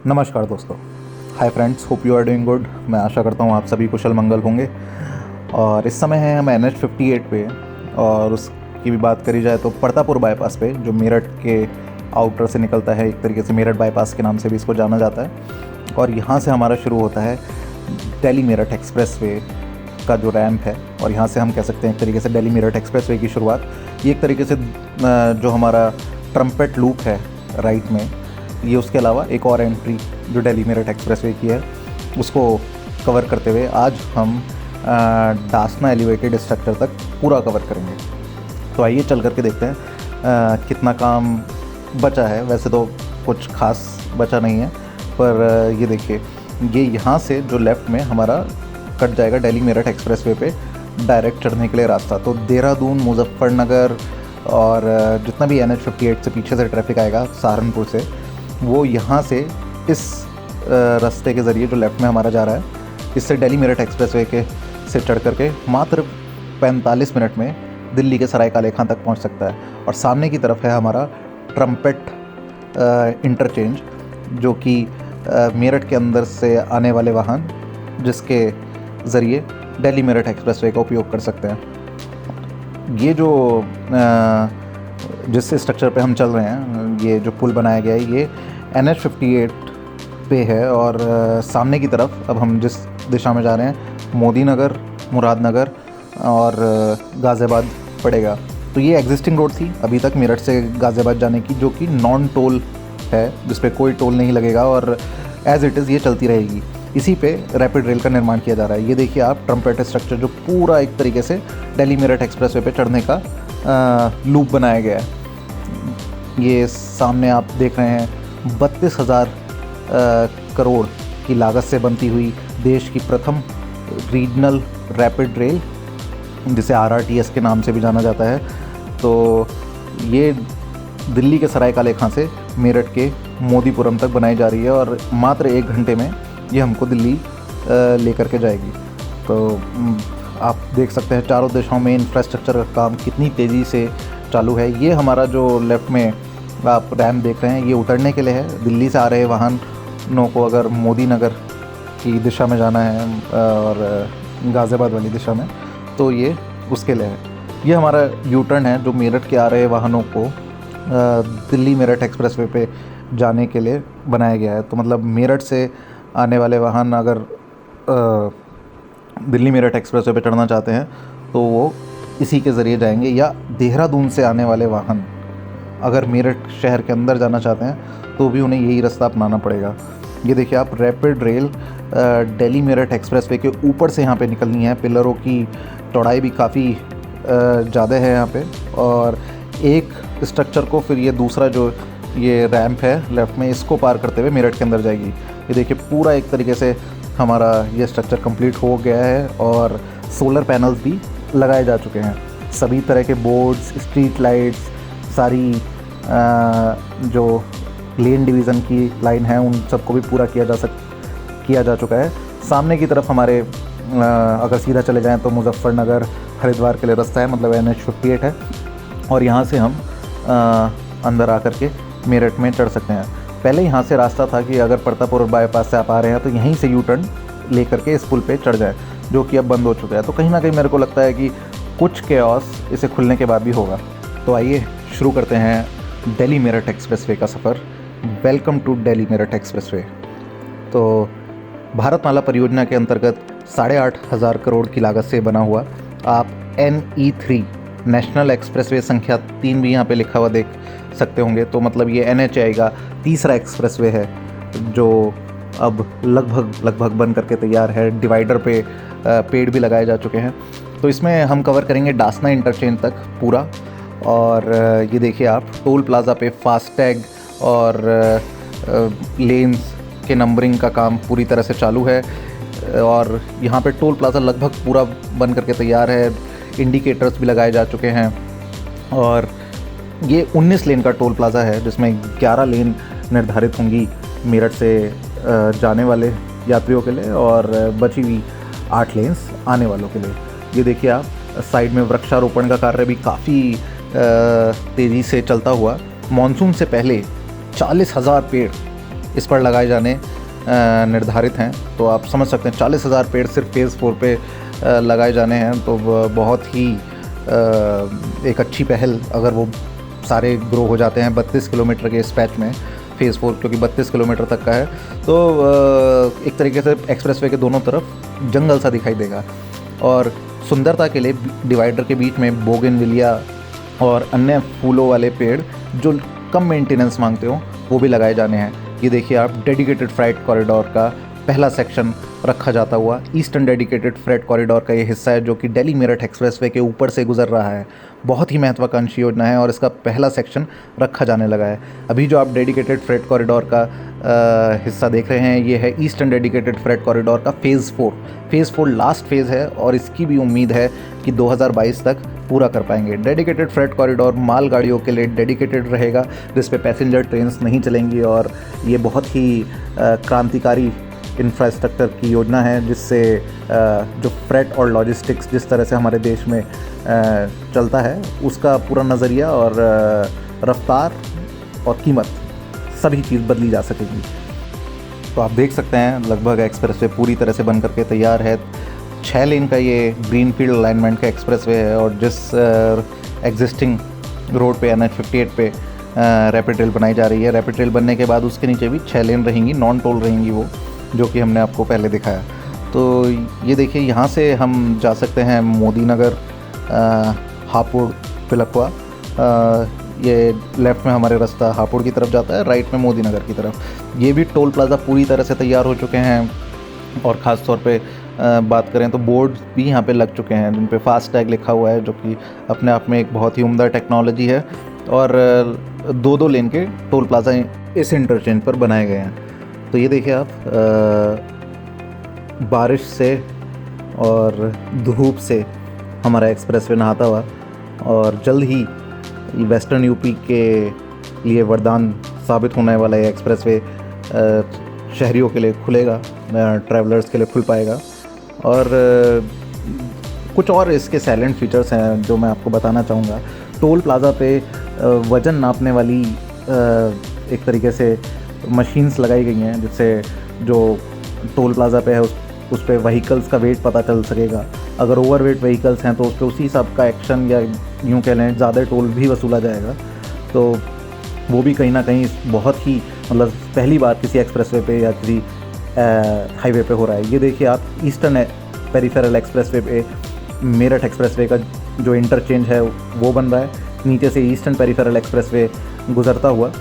नमस्कार दोस्तों। Hi friends, hope you are doing good. मैं आशा करता हूँ आप सभी कुशल मंगल होंगे। और इस समय है हम NH 58 पे, और उसकी भी बात करी जाए तो परतापुर बाईपास पे, जो मेरठ के आउटर से निकलता है। एक तरीके से मेरठ बाईपास के नाम से भी इसको जाना जाता है। और यहाँ से हमारा शुरू होता है दिल्ली मेरठ एक्सप्रेस वे का जो रैम्प है। और यहाँ से हम कह सकते हैं एक तरीके से दिल्ली मेरठ एक्सप्रेस वे की शुरुआत। ये एक तरीके से जो हमारा ट्रम्पेट लूप है राइट में, ये उसके अलावा एक और एंट्री जो दिल्ली मेरठ एक्सप्रेसवे की है उसको कवर करते हुए आज हम डासना एलिवेटेड स्ट्रक्चर तक पूरा कवर करेंगे। तो आइए चल करके देखते हैं कितना काम बचा है। वैसे तो कुछ खास बचा नहीं है, पर ये देखिए, ये यहाँ से जो लेफ़्ट में हमारा कट जाएगा दिल्ली मेरठ एक्सप्रेसवे पे डायरेक्ट चढ़ने के लिए रास्ता। तो देहरादून, मुजफ्फरनगर और जितना भी NH 58 से पीछे से ट्रैफिक आएगा सहारनपुर से, वो यहाँ से इस रास्ते के ज़रिए जो लेफ़्ट में हमारा जा रहा है, इससे दिल्ली मेरठ एक्सप्रेसवे के से चढ़ करके मात्र 45 मिनट में दिल्ली के सराय काले खां तक पहुँच सकता है। और सामने की तरफ है हमारा ट्रम्पेट इंटरचेंज, जो कि मेरठ के अंदर से आने वाले वाहन जिसके ज़रिए दिल्ली मेरठ एक्सप्रेसवे का उपयोग कर सकते हैं। ये जो जिस स्ट्रक्चर पे हम चल रहे हैं, ये जो पुल बनाया गया है, ये NH 58 पे है। और सामने की तरफ अब हम जिस दिशा में जा रहे हैं, मोदी नगर, मुरादनगर और गाज़ियाबाद पड़ेगा। तो ये एग्जिस्टिंग रोड थी अभी तक मेरठ से गाज़ियाबाद जाने की, जो कि नॉन टोल है, जिस पे कोई टोल नहीं लगेगा और एज़ इट इज़ ये चलती रहेगी। इसी पे रैपिड रेल का निर्माण किया जा रहा है। ये देखिए आप, ट्रम्पेट स्ट्रक्चर जो पूरा एक तरीके से दिल्ली मेरठ एक्सप्रेसवे पे चढ़ने का लूप बनाया गया है। ये सामने आप देख रहे हैं 32,000 करोड़ की लागत से बनती हुई देश की प्रथम रीजनल रैपिड रेल, जिसे RRTS के नाम से भी जाना जाता है। तो ये दिल्ली के सराय काले खां से मेरठ के मोदीपुरम तक बनाई जा रही है और मात्र 1 घंटे में ये हमको दिल्ली लेकर के जाएगी। तो आप देख सकते हैं चारों दिशाओं में इंफ्रास्ट्रक्चर का काम कितनी तेज़ी से चालू है। ये हमारा जो लेफ़्ट में आप रैम्प देख रहे हैं, ये उतरने के लिए है। दिल्ली से आ रहे वाहनों को अगर मोदी नगर की दिशा में जाना है और गाज़ियाबाद वाली दिशा में, तो ये उसके लिए है। ये हमारा यू टर्न है जो मेरठ के आ रहे वाहनों को दिल्ली मेरठ एक्सप्रेसवे पे जाने के लिए बनाया गया है। तो मतलब मेरठ से आने वाले वाहन अगर दिल्ली मेरठ एक्सप्रेसवे पे चढ़ना चाहते हैं तो वो इसी के ज़रिए जाएंगे, या देहरादून से आने वाले वाहन अगर मेरठ शहर के अंदर जाना चाहते हैं तो भी उन्हें यही रास्ता अपनाना पड़ेगा। ये देखिए आप, rapid rail Delhi Meerut expressway के ऊपर से यहाँ पे निकलनी है। पिलरों की चौड़ाई भी काफ़ी ज़्यादा है यहाँ पे। और एक स्ट्रक्चर को फिर ये दूसरा जो ये रैम्प है लेफ़्ट में, इसको पार करते हुए मेरठ के अंदर जाएगी। ये देखिए पूरा एक तरीके से हमारा ये स्ट्रक्चर कंप्लीट हो गया है और सोलर पैनल्स भी लगाए जा चुके हैं। सभी तरह के बोर्ड्स, स्ट्रीट लाइट्स, सारी जो लेन डिवीज़न की लाइन है, उन सबको भी पूरा किया जा चुका है। सामने की तरफ हमारे अगर सीधा चले जाएं तो मुजफ्फरनगर, हरिद्वार के लिए रास्ता है, मतलब NH 58 है। और यहाँ से हम अंदर आकर के मेरठ में चढ़ सकते हैं। पहले यहाँ से रास्ता था कि अगर परतापुर बाईपास से आप आ रहे हैं तो यहीं से यू टर्न ले करके इस पुल पे चढ़ जाए, जो कि अब बंद हो चुका है। तो कहीं ना कहीं मेरे को लगता है कि कुछ केओस इसे खुलने के बाद भी होगा। तो आइए शुरू करते हैं दिल्ली मेरठ एक्सप्रेसवे का सफ़र। Welcome to Delhi Meerut expressway. तो भारतमाला परियोजना के अंतर्गत 8,500 करोड़ की लागत से बना हुआ आप NE3 नेशनल एक्सप्रेसवे संख्या 3 भी यहाँ पे लिखा हुआ देख सकते होंगे। तो मतलब ये NH आएगा, तीसरा एक्सप्रेसवे है जो अब लगभग बन करके तैयार है। डिवाइडर पे पेड़ भी लगाए जा चुके हैं। तो इसमें हम कवर करेंगे डासना इंटरचेंज तक पूरा। और ये देखिए आप, टोल प्लाज़ा पे फास्टैग और लेन्स के नंबरिंग का काम पूरी तरह से चालू है। और यहाँ पे टोल प्लाज़ा लगभग पूरा बन करके तैयार है। इंडिकेटर्स भी लगाए जा चुके हैं। और ये 19 लेन का टोल प्लाज़ा है, जिसमें 11 लेन निर्धारित होंगी मेरठ से जाने वाले यात्रियों के लिए और बची हुई 8 लेन्स आने वालों के लिए। ये देखिए आप, साइड में वृक्षारोपण का कार्य भी काफ़ी तेज़ी से चलता हुआ। मॉनसून से पहले 40,000 पेड़ इस पर लगाए जाने निर्धारित हैं। तो आप समझ सकते हैं 40,000 पेड़ सिर्फ फ़ेज़ 4 पे लगाए जाने हैं। तो बहुत ही एक अच्छी पहल अगर वो सारे ग्रो हो जाते हैं 32 किलोमीटर के इस पैच में, फ़ेज़ 4 क्योंकि 32 किलोमीटर तक का है। तो एक तरीके से एक्सप्रेसवे के दोनों तरफ जंगल सा दिखाई देगा। और सुंदरता के लिए डिवाइडर के बीच में बोगनविलिया और अन्य फूलों वाले पेड़ जो कम मेंटेनेंस मांगते हो वो भी लगाए जाने हैं। ये देखिए आप, डेडिकेटेड फ्राइट कॉरिडोर का पहला सेक्शन रखा जाता हुआ ईस्टर्न डेडिकेटेड फ्रेट कॉरिडोर का ये हिस्सा है जो कि दिल्ली मेरठ एक्सप्रेसवे के ऊपर से गुजर रहा है। बहुत ही महत्वाकांक्षी योजना है और इसका पहला सेक्शन रखा जाने लगा है। अभी जो आप डेडिकेटेड फ्रेट कॉरिडोर का हिस्सा देख रहे हैं ये है ईस्टर्न डेडिकेटेड फ्रेट कॉरिडोर का फ़ेज़ 4। फ़ेज़ 4 लास्ट फेज़ है और इसकी भी उम्मीद है कि 2022 तक पूरा कर पाएंगे। डेडिकेटेड फ्रेट कॉरिडोर माल गाड़ियों के लिए डेडिकेटेड रहेगा जिस पे पैसेंजर ट्रेन्स नहीं चलेंगी और ये बहुत ही क्रांतिकारी इंफ्रास्ट्रक्चर की योजना है जिससे जो फ्रेट और लॉजिस्टिक्स जिस तरह से हमारे देश में चलता है उसका पूरा नज़रिया और रफ्तार और कीमत सभी चीज़ बदली जा सकेगी। तो आप देख सकते हैं लगभग एक्सप्रेसवे पूरी तरह से बन करके तैयार है। 6 लेन का ये ग्रीनफील्ड अलाइनमेंट का एक्सप्रेसवे है और जिस एग्जिस्टिंग रोड पे NH 58 पे रैपिड रेल बनाई जा रही है, रैपिड रेल बनने के बाद उसके नीचे भी 6 लेन रहेंगी, नॉन टोल रहेंगी वो, जो कि हमने आपको पहले दिखाया। तो ये देखिए यहाँ से हम जा सकते हैं मोदी नगर, हापुड़, पिलखवा। ये लेफ़्ट में हमारे रास्ता हापुड़ की तरफ जाता है, राइट में मोदी नगर की तरफ। ये भी टोल प्लाज़ा पूरी तरह से तैयार हो चुके हैं और ख़ास तौर पे बात करें तो बोर्ड भी यहाँ पे लग चुके हैं जिन पे फास्ट टैग लिखा हुआ है जो कि अपने आप में एक बहुत ही उम्दा टेक्नोलॉजी है। और 2-2 लेन के टोल प्लाज़ा इस इंटरचेंज पर बनाए गए हैं। तो ये देखिए आप, बारिश से और धूप से हमारा एक्सप्रेसवे नहाता हुआ और जल्द ही वेस्टर्न यूपी के लिए वरदान साबित होने वाला ये एक्सप्रेसवे शहरियों के लिए खुलेगा, ट्रैवलर्स के लिए खुल पाएगा। और कुछ और इसके साइलेंट फीचर्स हैं जो मैं आपको बताना चाहूँगा। टोल प्लाज़ा पे वज़न नापने वाली एक तरीके से मशीन्स लगाई गई हैं जिससे जो टोल प्लाज़ा पे है उस पे व्हीकल्स का वेट पता चल सकेगा। अगर ओवरवेट व्हीकल्स हैं तो उस पर उसी हिसाब का एक्शन या यूँ कह लें ज़्यादा टोल भी वसूला जाएगा। तो वो भी कहीं ना कहीं बहुत ही मतलब पहली बार किसी एक्सप्रेसवे पे या किसी हाईवे पे हो रहा है। ये देखिए आप, ईस्टर्न पेरिफेरल एक्सप्रेसवे पे मेरठ एक्सप्रेसवे का जो इंटरचेंज है वो बन रहा है। नीचे से ईस्टर्न पेरिफेरल एक्सप्रेसवे गुजरता हुआ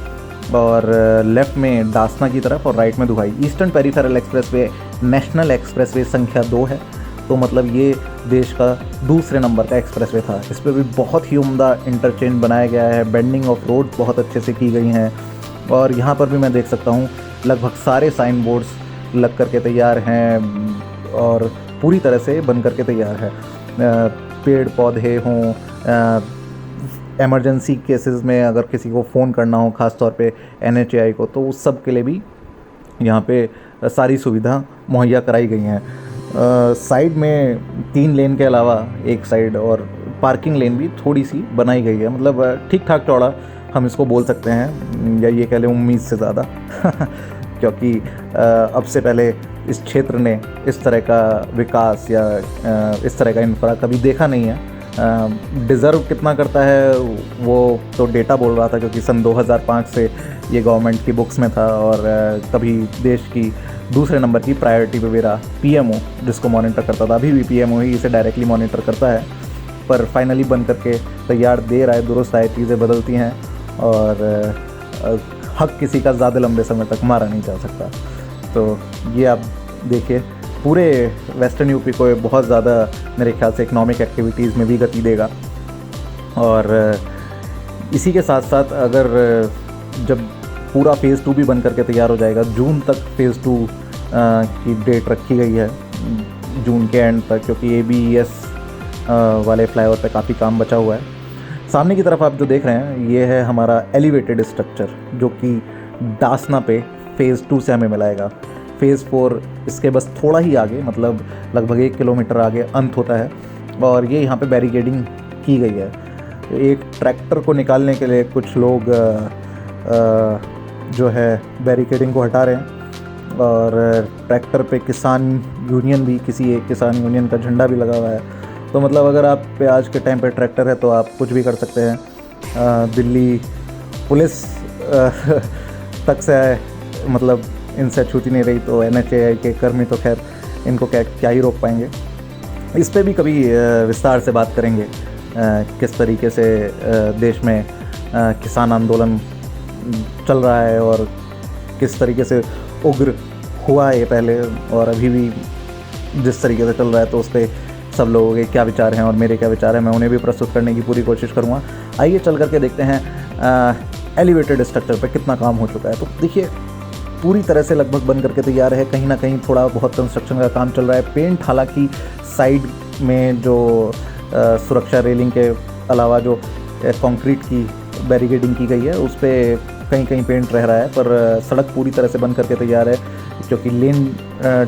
और लेफ़्ट में दासना की तरफ और राइट में Dubai. Eastern peripheral expressway national expressway संख्या 2 है। तो मतलब ये देश का दूसरे नंबर का एक्सप्रेसवे था। इस पर भी बहुत ही उम्दा इंटरचेंज बनाया गया है, बेंडिंग ऑफ रोड बहुत अच्छे से की गई हैं। और यहाँ पर भी मैं देख सकता हूँ लगभग सारे साइन बोर्ड्स लग करके तैयार हैं और पूरी तरह से बन करके तैयार है। पेड़ पौधे हों, एमरजेंसी केसेस में अगर किसी को फ़ोन करना हो ख़ास तौर पे NHAI को, तो उस सब के लिए भी यहाँ पे सारी सुविधा मुहैया कराई गई हैं। साइड में 3 लेन के अलावा एक साइड और पार्किंग लेन भी थोड़ी सी बनाई गई है। मतलब ठीक ठाक चौड़ा हम इसको बोल सकते हैं या ये कह लें उम्मीद से ज़्यादा क्योंकि अब से पहले इस क्षेत्र ने इस तरह का विकास या इस तरह का इंफ्रा कभी देखा नहीं है। डिज़र्व कितना करता है वो तो डेटा बोल रहा था क्योंकि सन 2005 से ये गवर्नमेंट की बुक्स में था और कभी देश की दूसरे नंबर की प्रायोरिटी पे भी रहा। PMO जिसको मॉनिटर करता था, अभी भी PMO ही इसे डायरेक्टली मॉनिटर करता है, पर फाइनली बन करके तैयार देर आए दुरुस्त आए, चीज़ें बदलती हैं और हक किसी का ज़्यादा लंबे समय तक मारा नहीं जा सकता। तो ये आप देखिए पूरे वेस्टर्न यूपी को बहुत ज़्यादा मेरे ख्याल से इकनॉमिक एक्टिविटीज़ में भी गति देगा। और इसी के साथ साथ अगर जब पूरा फ़ेज़ 2 भी बन करके तैयार हो जाएगा, जून तक फ़ेज़ 2 की डेट रखी गई है, जून के एंड तक, क्योंकि ABS वाले फ्लाईओवर पे काफ़ी काम बचा हुआ है। सामने की तरफ आप जो देख रहे हैं ये है हमारा एलिवेटेड स्ट्रक्चर जो कि दासना पे फ़ेज़ 2 से हमें मिलाएगा। फ़ेज़ 4 इसके बस थोड़ा ही आगे, मतलब लगभग 1 किलोमीटर आगे अंत होता है और ये यहाँ पे बैरिकेडिंग की गई है। एक ट्रैक्टर को निकालने के लिए कुछ लोग जो है बैरिकेडिंग को हटा रहे हैं और ट्रैक्टर पे किसान यूनियन भी, किसी एक किसान यूनियन का झंडा भी लगा हुआ है। तो मतलब अगर आप पे आज के टाइम पे ट्रैक्टर है तो आप कुछ भी कर सकते हैं। दिल्ली पुलिस तक से मतलब इनसे छूती नहीं रही, तो NHAI के कर्मी तो खैर इनको क्या ही रोक पाएंगे। इस पे भी कभी विस्तार से बात करेंगे, किस तरीके से देश में किसान आंदोलन चल रहा है और किस तरीके से उग्र हुआ है ये पहले और अभी भी जिस तरीके से चल रहा है, तो उस पर सब लोगों के क्या विचार हैं और मेरे क्या विचार हैं, मैं उन्हें भी प्रस्तुत करने की पूरी कोशिश करूँगा। आइए चल करके देखते हैं एलिवेटेड स्ट्रक्चर पे कितना काम हो चुका है। तो देखिए पूरी तरह से लगभग बन करके तैयार है, कहीं ना कहीं थोड़ा बहुत कंस्ट्रक्शन का काम चल रहा है। पेंट हालांकि साइड में जो सुरक्षा रेलिंग के अलावा जो कंक्रीट की बैरिकेडिंग की गई है उस पर कहीं कहीं पेंट रह रहा है, पर सड़क पूरी तरह से बन करके तैयार है, क्योंकि लेन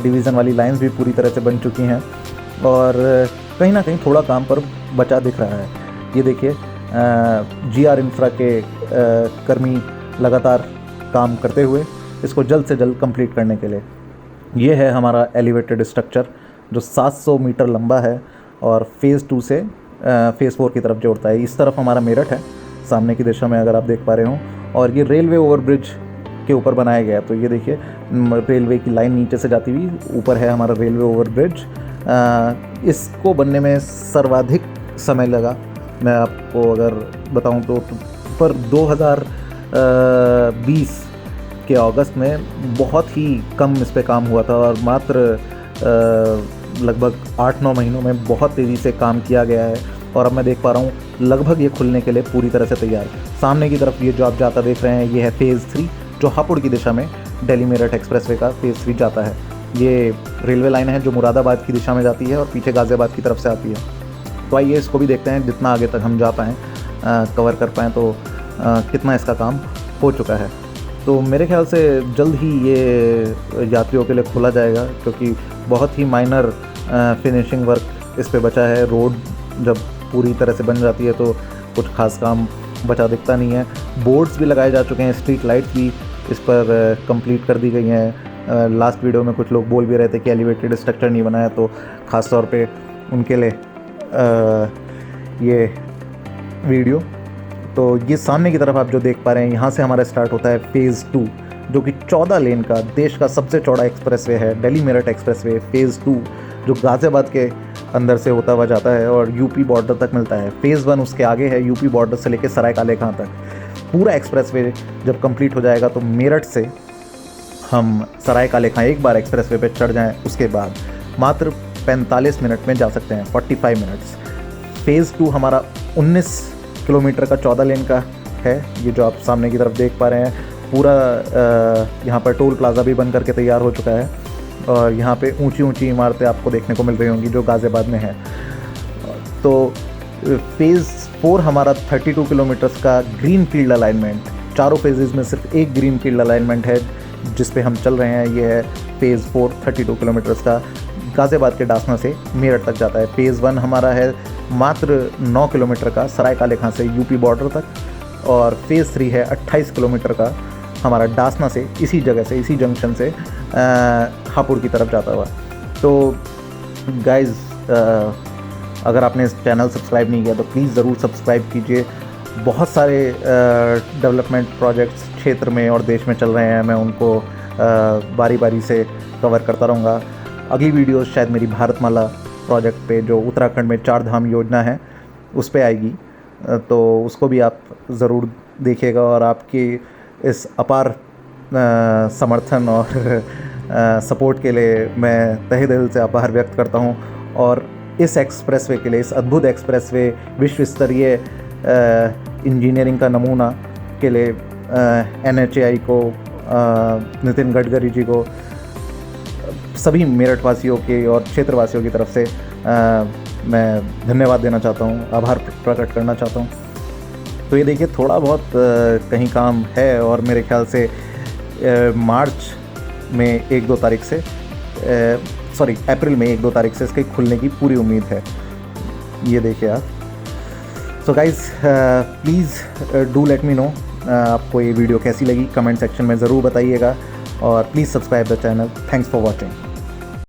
डिवीज़न वाली लाइंस भी पूरी तरह से बन चुकी हैं और कहीं ना कहीं थोड़ा काम पर बचा दिख रहा है। ये देखिए GR इंफ्रा के कर्मी लगातार काम करते हुए इसको जल्द से जल्द कंप्लीट करने के लिए। ये है हमारा एलिवेटेड स्ट्रक्चर जो 700 मीटर लंबा है और फ़ेज़ 2 से फ़ेज़ 4 की तरफ जोड़ता है। इस तरफ हमारा मेरठ है सामने की दिशा में, अगर आप देख पा रहे हो, और ये रेलवे ओवरब्रिज के ऊपर बनाया गया है। तो ये देखिए रेलवे की लाइन नीचे से जाती हुई ऊपर है हमारा रेलवे ओवरब्रिज। इसको बनने में सर्वाधिक समय लगा, मैं आपको अगर बताऊं तो पर 2020 के अगस्त में बहुत ही कम इस पे काम हुआ था और मात्र लगभग 8-9 महीनों में बहुत तेज़ी से काम किया गया है और अब मैं देख पा रहा हूँ लगभग ये खुलने के लिए पूरी तरह से तैयार। सामने की तरफ ये जो आप जाता देख रहे हैं ये है फ़ेज़ 3 जो हापुड़ की दिशा में दिल्ली मेरठ एक्सप्रेसवे का फ़ेज़ 3 जाता है। ये रेलवे लाइन है जो मुरादाबाद की दिशा में जाती है और पीछे गाज़ियाबाद की तरफ से आती है। तो आइए इसको भी देखते हैं, जितना आगे तक हम जा पाएँ कवर कर पाएँ तो कितना इसका काम हो चुका है। तो मेरे ख्याल से जल्द ही ये यात्रियों के लिए खोला जाएगा, क्योंकि बहुत ही माइनर फिनिशिंग वर्क इस पे बचा है। रोड जब पूरी तरह से बन जाती है तो कुछ खास काम बचा दिखता नहीं है। बोर्ड्स भी लगाए जा चुके हैं, स्ट्रीट लाइट्स भी इस पर कंप्लीट कर दी गई हैं। लास्ट वीडियो में कुछ लोग बोल भी रहे थे कि एलिवेटेड स्ट्रक्चर नहीं बनाया, तो ख़ास तौर पे उनके लिए ये वीडियो। तो ये सामने की तरफ आप जो देख पा रहे हैं, यहाँ से हमारा स्टार्ट होता है फ़ेज़ 2 जो कि 14 लेन का देश का सबसे चौड़ा एक्सप्रेसवे है, दिल्ली मेरठ एक्सप्रेसवे फ़ेज़ 2 जो गाज़ियाबाद के अंदर से होता हुआ जाता है और यूपी बॉर्डर तक मिलता है। फ़ेज़ 1 उसके आगे है, यूपी बॉर्डर से लेकर सराय काले खां तक। पूरा एक्सप्रेसवे जब कंप्लीट हो जाएगा तो मेरठ से हम सराय काले खां एक बार एक्सप्रेसवे पे चढ़ जाएँ उसके बाद मात्र 45 मिनट में जा सकते हैं, 45 मिनट्स। फ़ेज़ 2 हमारा 19 किलोमीटर का 14 लेन का है। ये जो आप सामने की तरफ देख पा रहे हैं पूरा यहाँ पर टोल प्लाज़ा भी बन करके तैयार हो चुका है और यहाँ पे ऊंची ऊंची इमारतें आपको देखने को मिल रही होंगी जो गाज़ियाबाद में है। तो फ़ेज़ 4 हमारा 32 किलोमीटर्स का ग्रीन फील्ड अलाइनमेंट, चारों फेजेज़ में सिर्फ एक ग्रीन फील्ड अलाइनमेंट है जिस पे हम चल रहे हैं। ये है फ़ेज़ 4 32 किलोमीटर्स का, गाज़ियाबाद के डासना से मेरठ तक जाता है। फ़ेज़ 1 हमारा है मात्र 9 किलोमीटर का, सराय काले खां से यूपी बॉर्डर तक, और फ़ेज़ 3 है 28 किलोमीटर का हमारा डासना से, इसी जगह से, इसी जंक्शन से हापुड़ की तरफ जाता हुआ। तो गाइज़ अगर आपने इस चैनल सब्सक्राइब नहीं किया तो प्लीज़ ज़रूर सब्सक्राइब कीजिए। बहुत सारे डेवलपमेंट प्रोजेक्ट्स क्षेत्र में और देश में चल रहे हैं, मैं उनको बारी बारी से कवर करता रहूँगा। अगली वीडियो शायद मेरी भारतमाला प्रोजेक्ट पे जो उत्तराखंड में 4 धाम योजना है उस पे आएगी, तो उसको भी आप ज़रूर देखिएगा और आपकी इस अपार समर्थन और सपोर्ट के लिए मैं तहे दिल से आभार व्यक्त करता हूँ। और इस एक्सप्रेसवे के लिए, इस अद्भुत एक्सप्रेसवे विश्व स्तरीय इंजीनियरिंग का नमूना के लिए NHAI को, नितिन गडकरी जी को, सभी मेरठ वासियों के और क्षेत्रवासियों की तरफ से मैं धन्यवाद देना चाहता हूँ, आभार प्रकट करना चाहता हूँ। तो ये देखिए थोड़ा बहुत कहीं काम है और मेरे ख्याल से मार्च में 1-2 तारीख से, सॉरी अप्रैल में 1-2 तारीख से इसके खुलने की पूरी उम्मीद है। ये देखिए आप। So guys please do let me know आपको ये वीडियो कैसी लगी कमेंट सेक्शन में ज़रूर बताइएगा और please subscribe the channel. Thanks for watching.